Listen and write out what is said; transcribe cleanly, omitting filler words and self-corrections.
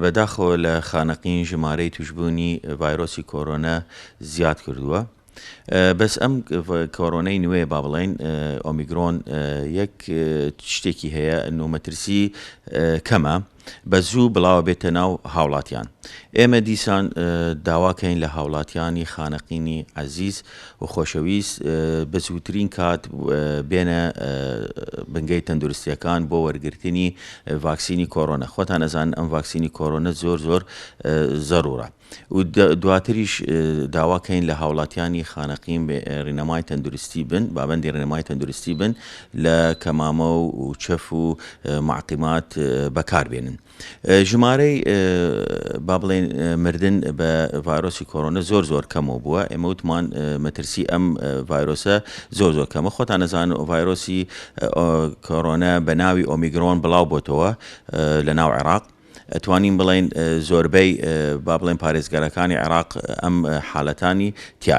بەداخەوە لە خانەقین ژمارەی توشببوونی ڤایرۆسی کۆرۆنا زیاد کردووە. بەس ئەم کۆرۆنەی نوێ با بڵێن ئۆمیگرۆن یەک شتێکی هەیە نومەترسی کەمە بە زوو بڵاوە بێتە ناو هاوڵاتیان. ئێمە دیسان داواکەین لە هاوڵاتیانی خانەقینی عەزیز و خۆشەویست بە زووترین کات بێنە بنگەی تەندروستیەکان بۆ وەرگرتنی ڤاکسینی کۆرۆنا. خۆتان ئەزانن ئەم ڤاکسینی کۆرۆنا زۆر زەڕورە. و دواتریش داواکەین لە هاوڵاتیانی خانەقین ڕێنەمای تەندروستی بن بابەندی ڕێنەمای تەندروستی بن لە کەمامە و چەف و معقیمات بەکاربێنن. ژمارەی با بڵێن مردن بە ڤایرۆسی کۆرۆنا زۆر کەمەوە بووە. ئێمە وتمان مەترسی ئەم ڤایرۆسە زۆر کەمە. خۆتان ئەزانن ڤایرۆسی کۆرۆنا بە ناوی ئۆمیگرۆن بڵاو بۆتەوە لە ناو عێراق. ئەتوانین بڵێن زۆربەی با بڵێن پارێزگەرەکانی عێراق ئەم حاڵەتانی تایە.